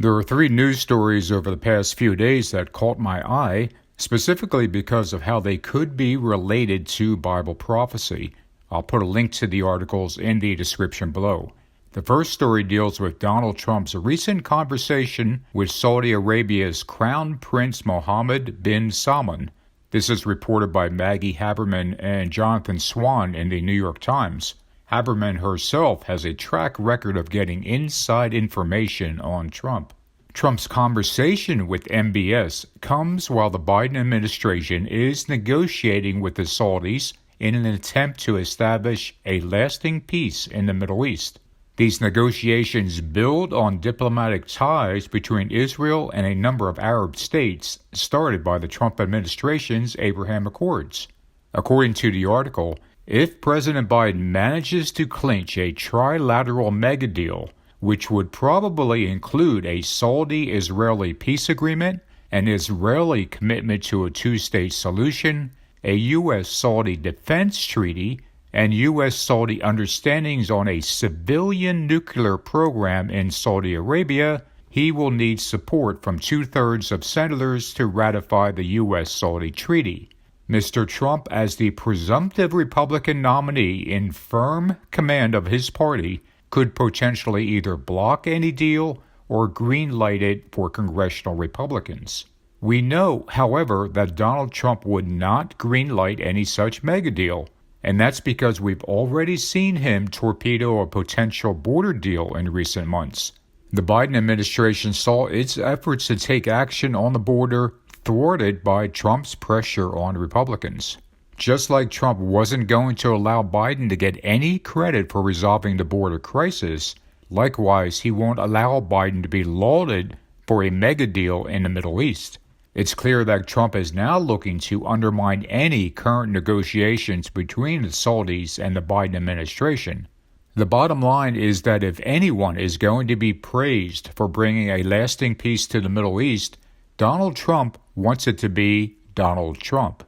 There are three news stories over the past few days that caught my eye, specifically because of how they could be related to Bible prophecy. I'll put a link to the articles in the description below. The first story deals with Donald Trump's recent conversation with Saudi Arabia's Crown Prince Mohammed bin Salman. This is reported by Maggie Haberman and Jonathan Swan in the New York Times. Haberman herself has a track record of getting inside information on Trump. Trump's conversation with MBS comes while the Biden administration is negotiating with the Saudis in an attempt to establish a lasting peace in the Middle East. These negotiations build on diplomatic ties between Israel and a number of Arab states started by the Trump administration's Abraham Accords. According to the article, if President Biden manages to clinch a trilateral megadeal, which would probably include a Saudi-Israeli peace agreement, an Israeli commitment to a two-state solution, a U.S.-Saudi defense treaty, and U.S.-Saudi understandings on a civilian nuclear program in Saudi Arabia, he will need support from two-thirds of senators to ratify the U.S.-Saudi treaty. Mr. Trump, as the presumptive Republican nominee in firm command of his party, could potentially either block any deal or green-light it for congressional Republicans. We know, however, that Donald Trump would not green-light any such megadeal, and that's because we've already seen him torpedo a potential border deal in recent months. The Biden administration saw its efforts to take action on the border thwarted by Trump's pressure on Republicans. Just like Trump wasn't going to allow Biden to get any credit for resolving the border crisis, likewise he won't allow Biden to be lauded for a mega deal in the Middle East. It's clear that Trump is now looking to undermine any current negotiations between the Saudis and the Biden administration. The bottom line is that if anyone is going to be praised for bringing a lasting peace to the Middle East, Donald Trump wants it to be Donald Trump.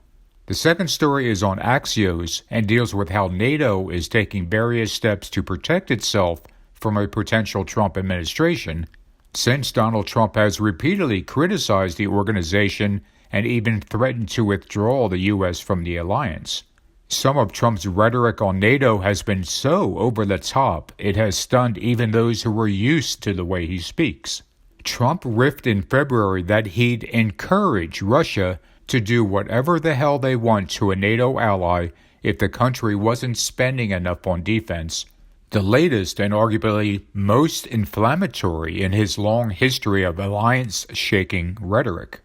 The second story is on Axios and deals with how NATO is taking various steps to protect itself from a potential Trump administration, since Donald Trump has repeatedly criticized the organization and even threatened to withdraw the U.S. from the alliance. Some of Trump's rhetoric on NATO has been so over the top, it has stunned even those who were used to the way he speaks. Trump riffed in February that he'd encourage Russia to do whatever the hell they want to a NATO ally if the country wasn't spending enough on defense, the latest and arguably most inflammatory in his long history of alliance-shaking rhetoric.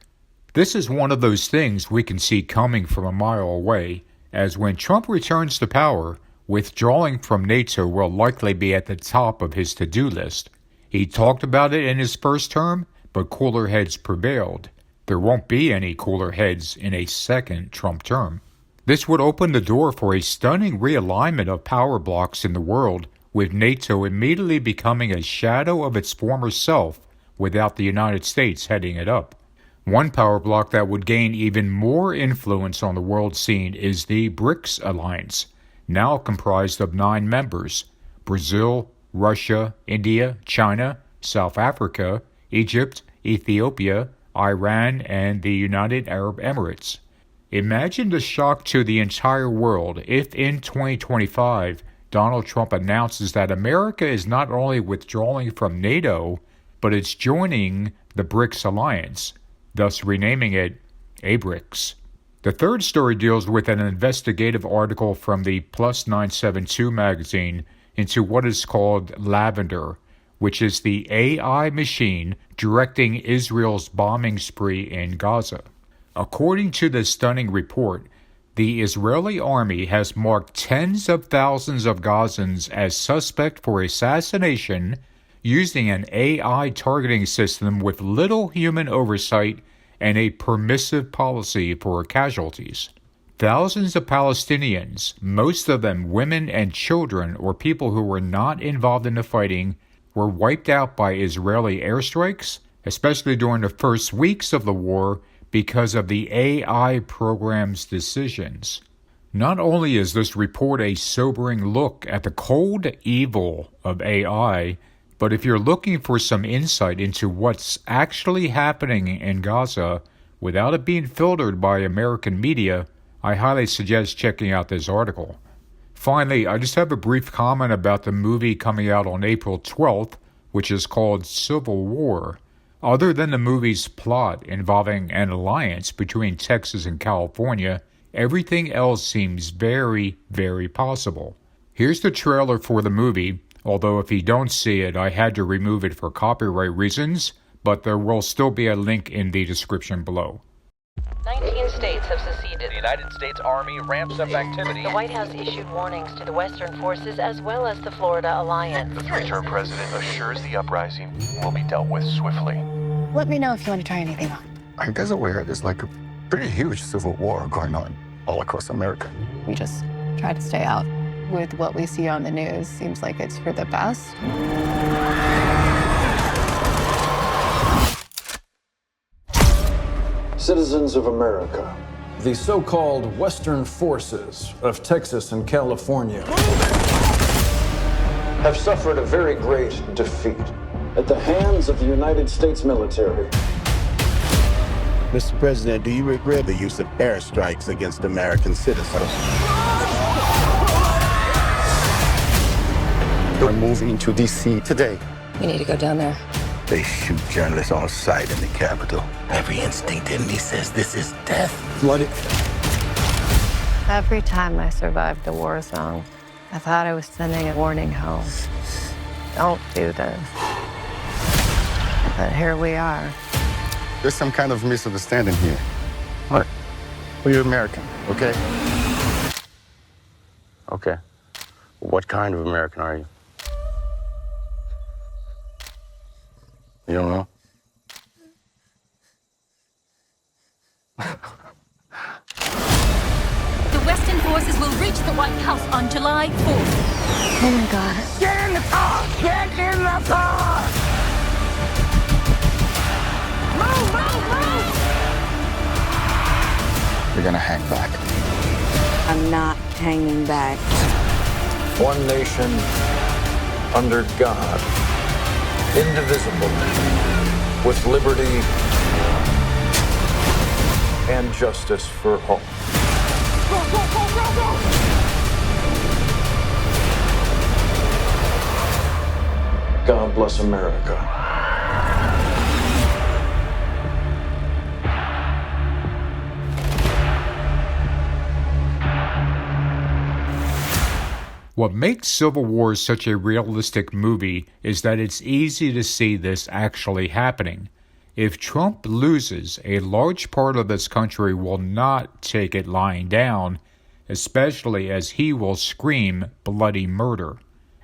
This is one of those things we can see coming from a mile away, as when Trump returns to power, withdrawing from NATO will likely be at the top of his to-do list. He talked about it in his first term, but cooler heads prevailed. There won't be any cooler heads in a second Trump term. This would open the door for a stunning realignment of power blocks in the world, with NATO immediately becoming a shadow of its former self without the United States heading it up. One power block that would gain even more influence on the world scene is the BRICS alliance, now comprised of 9 members: Brazil, Russia, India, China, South Africa, Egypt, Ethiopia, Iran, and the United Arab Emirates. Imagine the shock to the entire world if in 2025 Donald Trump announces that America is not only withdrawing from NATO, but it's joining the BRICS alliance, thus renaming it ABRICS. The third story deals with an investigative article from the Plus 972 magazine into what is called Lavender, which is the AI machine directing Israel's bombing spree in Gaza. According to the stunning report, the Israeli army has marked tens of thousands of Gazans as suspect for assassination using an AI targeting system with little human oversight and a permissive policy for casualties. Thousands of Palestinians, most of them women and children or people who were not involved in the fighting, were wiped out by Israeli airstrikes, especially during the first weeks of the war, because of the AI program's decisions. Not only is this report a sobering look at the cold evil of AI, But if you're looking for some insight into what's actually happening in Gaza without it being filtered by American media, I highly suggest checking out this article. Finally, I just have a brief comment about the movie coming out on April 12th, which is called Civil War. Other than the movie's plot involving an alliance between Texas and California, everything else seems very, very possible. Here's the trailer for the movie, although if you don't see it, I had to remove it for copyright reasons, but there will still be a link in the description below. 19 states have seceded. The United States Army ramps up activity. The White House issued warnings to the Western forces as well as the Florida Alliance. The three-term president assures the uprising will be dealt with swiftly. Let me know if you want to try anything on. I guess aware there's like a pretty huge civil war going on all across America. We just try to stay out. With what we see on the news, seems like it's for the best. Citizens of America. The so-called Western forces of Texas and California Have suffered a very great defeat at the hands of the United States military. Mr. President, do you regret the use of airstrikes against American citizens? They're moving to D.C. today. We need to go down there. They shoot journalists on sight in the Capitol. Every instinct in me says this is death. flooded. Every time I survived a war zone, I thought I was sending a warning home. Don't do this. But here we are. There's some kind of misunderstanding here. What? Well, you're American, okay? Okay. What kind of American are you? You don't know? The Western forces will reach the White House on July 4th. Oh my God. Get in the car! Get in the car! Move, move, move! You're gonna hang back. I'm not hanging back. One nation under God, indivisible, with liberty and justice for all. Go, go, go, go, go! God bless America. What makes Civil War such a realistic movie is that it's easy to see this actually happening. If Trump loses, a large part of this country will not take it lying down, especially as he will scream bloody murder.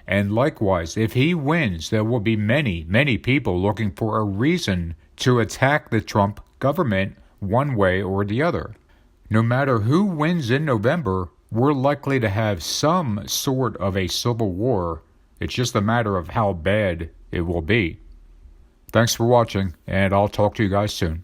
And likewise, if he wins, there will be many, many people looking for a reason to attack the Trump government one way or the other. No matter who wins in November, we're likely to have some sort of a civil war. It's just a matter of how bad it will be. Thanks for watching, and I'll talk to you guys soon.